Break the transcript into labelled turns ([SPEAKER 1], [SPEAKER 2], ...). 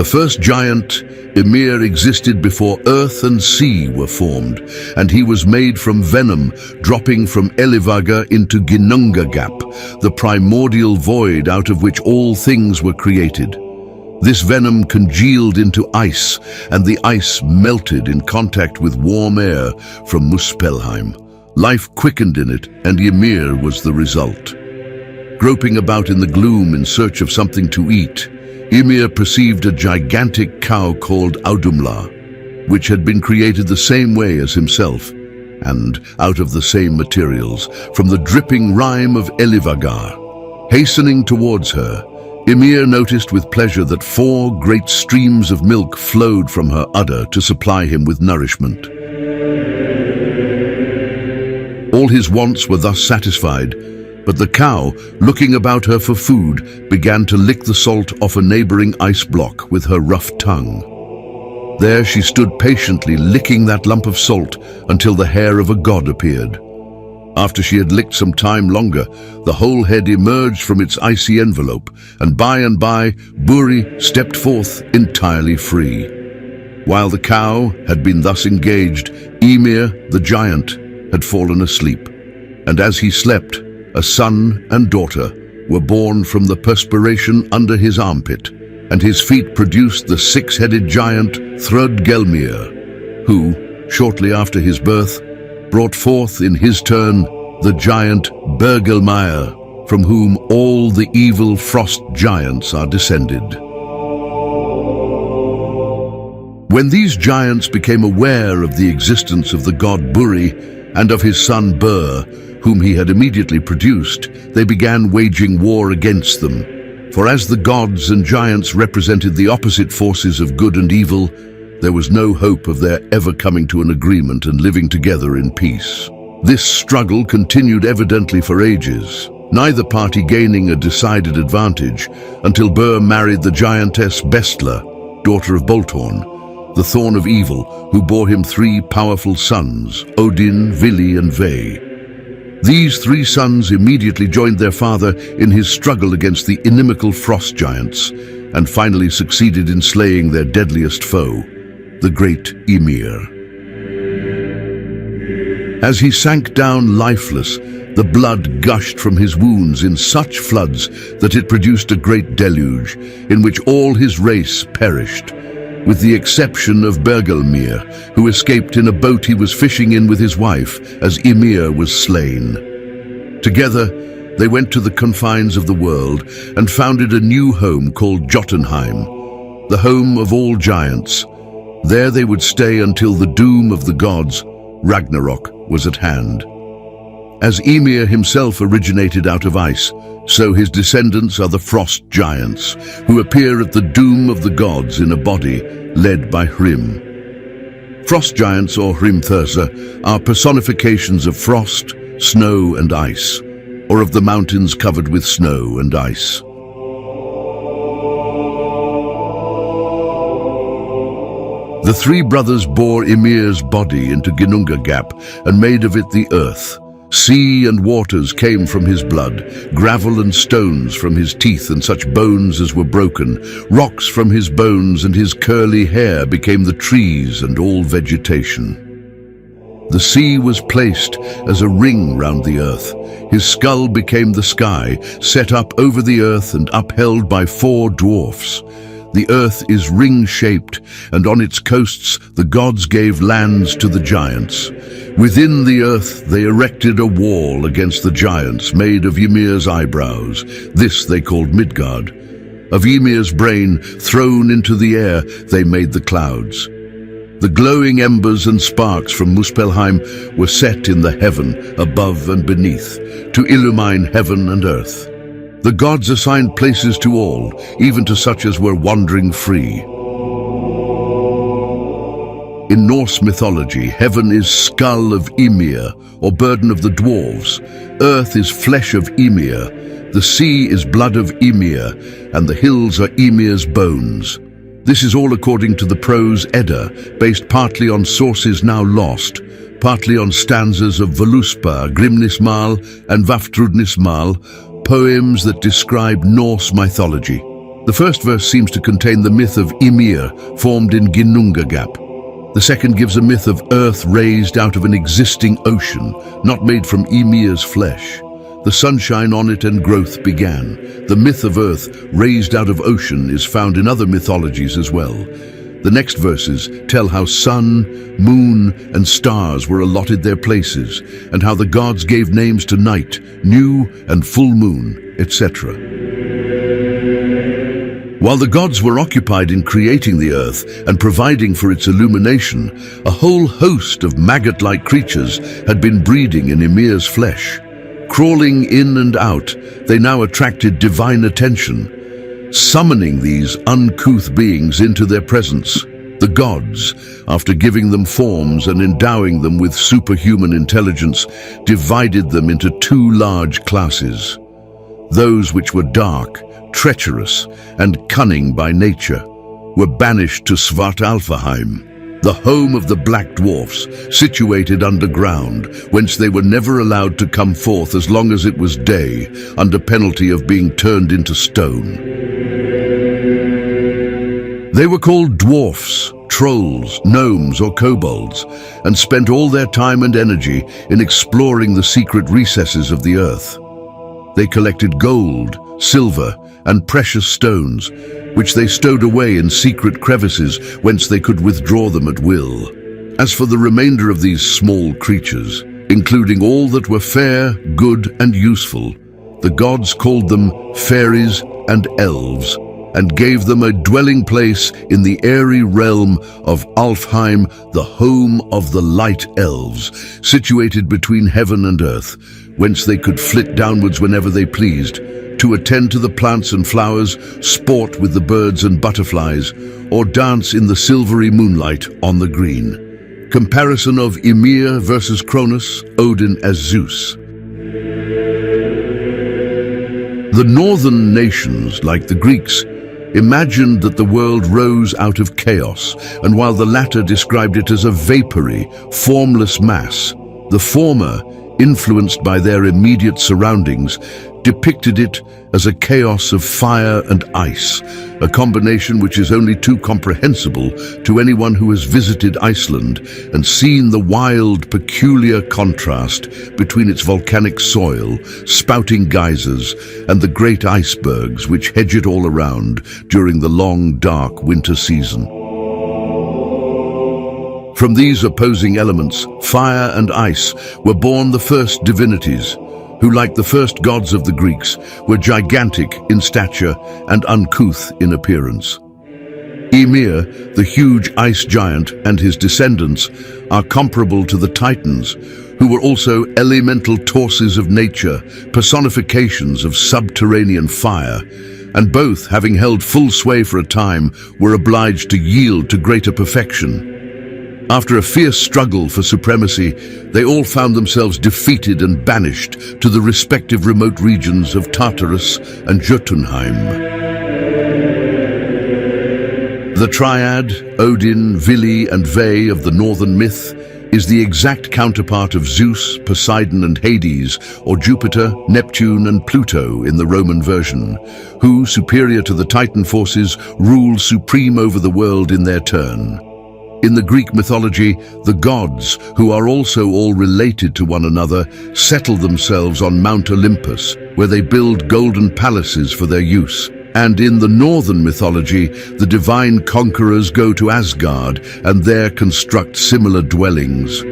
[SPEAKER 1] first giant, Ymir, existed before earth and sea were formed, and he was made from venom dropping from Elivaga into Ginnunga Gap, the primordial void out of which all things were created. This venom congealed into ice, and the ice melted in contact with warm air from Muspelheim. Life quickened in it, and Ymir was the result. Groping about in the gloom in search of something to eat, Ymir perceived a gigantic cow called Audumla, which had been created the same way as himself, and out of the same materials, from the dripping rime of Elivagar. Hastening towards her, Ymir noticed with pleasure that 4 great streams of milk flowed from her udder to supply him with nourishment. All his wants were thus satisfied, but the cow, looking about her for food, began to lick the salt off a neighboring ice block with her rough tongue. There she stood patiently licking that lump of salt until the hair of a god appeared. After she had licked some time longer, the whole head emerged from its icy envelope, and by, Buri stepped forth entirely free. While the cow had been thus engaged, Ymir, the giant, had fallen asleep, and as he slept, a son and daughter were born from the perspiration under his armpit, and his feet produced the 6-headed giant Thrudgelmir, who, shortly after his birth, brought forth in his turn the giant Bergelmir, from whom all the evil frost giants are descended. When these giants became aware of the existence of the god Buri and of his son Bur, whom he had immediately produced, they began waging war against them. For as the gods and giants represented the opposite forces of good and evil, there was no hope of their ever coming to an agreement and living together in peace. This struggle continued evidently for ages, neither party gaining a decided advantage until Bur married the giantess Bestla, daughter of Bolthorn, the Thorn of Evil, who bore him 3 powerful sons, Odin, Vili, and Ve. These 3 sons immediately joined their father in his struggle against the inimical frost giants, and finally succeeded in slaying their deadliest foe, the great Ymir. As he sank down lifeless, the blood gushed from his wounds in such floods that it produced a great deluge, in which all his race perished, with the exception of Bergelmir, who escaped in a boat he was fishing in with his wife as Ymir was slain. Together, they went to the confines of the world and founded a new home called Jotunheim, the home of all giants. There they would stay until the doom of the gods, Ragnarok, was at hand. As Ymir himself originated out of ice, so his descendants are the frost giants, who appear at the doom of the gods in a body led by Hrym. Frost giants, or Hrimthursar, are personifications of frost, snow and ice, or of the mountains covered with snow and ice. The 3 brothers bore Ymir's body into Ginnunga Gap and made of it the earth. Sea and waters came from his blood, gravel and stones from his teeth and such bones as were broken, rocks from his bones, and his curly hair became the trees and all vegetation. The sea was placed as a ring round the earth. His skull became the sky, set up over the earth and upheld by 4 dwarfs. The earth is ring-shaped, and on its coasts the gods gave lands to the giants. Within the earth they erected a wall against the giants made of Ymir's eyebrows. This they called Midgard. Of Ymir's brain thrown into the air they made the clouds. The glowing embers and sparks from Muspelheim were set in the heaven above and beneath, to illumine heaven and earth. The gods assigned places to all, even to such as were wandering free. In Norse mythology, heaven is skull of Ymir, or burden of the dwarves. Earth is flesh of Ymir. The sea is blood of Ymir, and the hills are Ymir's bones. This is all according to the prose Edda, based partly on sources now lost, partly on stanzas of Voluspa, Grimnismal, and Vafthrudnismal, poems that describe Norse mythology. The first verse seems to contain the myth of Ymir, formed in Ginnunga Gap. The second gives a myth of earth raised out of an existing ocean, not made from Ymir's flesh. The sunshine on it and growth began. The myth of earth raised out of ocean is found in other mythologies as well. The next verses tell how sun, moon, and stars were allotted their places, and how the gods gave names to night, new and full moon, etc. While the gods were occupied in creating the earth and providing for its illumination, a whole host of maggot-like creatures had been breeding in Ymir's flesh. Crawling in and out, they now attracted divine attention, summoning these uncouth beings into their presence. The gods, after giving them forms and endowing them with superhuman intelligence, divided them into two large classes. Those which were dark, treacherous, and cunning by nature were banished to Svartalfaheim, the home of the black dwarfs, situated underground, whence they were never allowed to come forth as long as it was day, under penalty of being turned into stone. They were called dwarfs, trolls, gnomes, or kobolds, and spent all their time and energy in exploring the secret recesses of the earth. They collected gold, silver, and precious stones, which they stowed away in secret crevices whence they could withdraw them at will. As for the remainder of these small creatures, including all that were fair, good, and useful, the gods called them fairies and elves, and gave them a dwelling place in the airy realm of Alfheim, the home of the light elves, situated between heaven and earth, whence they could flit downwards whenever they pleased, to attend to the plants and flowers, sport with the birds and butterflies, or dance in the silvery moonlight on the green. Comparison of Ymir versus Cronus, Odin as Zeus. The northern nations, like the Greeks, imagined that the world rose out of chaos, and while the latter described it as a vapory, formless mass, the former, influenced by their immediate surroundings, depicted it as a chaos of fire and ice, a combination which is only too comprehensible to anyone who has visited Iceland and seen the wild, peculiar contrast between its volcanic soil, spouting geysers, and the great icebergs which hedge it all around during the long, dark winter season. From these opposing elements, fire and ice, were born the first divinities, who, like the first gods of the Greeks, were gigantic in stature and uncouth in appearance. Ymir, the huge ice giant, and his descendants are comparable to the Titans, who were also elemental torses of nature, personifications of subterranean fire, and both, having held full sway for a time, were obliged to yield to greater perfection. After a fierce struggle for supremacy, they all found themselves defeated and banished to the respective remote regions of Tartarus and Jotunheim. The triad, Odin, Vili, and Ve of the northern myth, is the exact counterpart of Zeus, Poseidon, and Hades, or Jupiter, Neptune, and Pluto in the Roman version, who, superior to the Titan forces, rule supreme over the world in their turn. In the Greek mythology, the gods, who are also all related to one another, settle themselves on Mount Olympus, where they build golden palaces for their use. And in the northern mythology, the divine conquerors go to Asgard and there construct similar dwellings.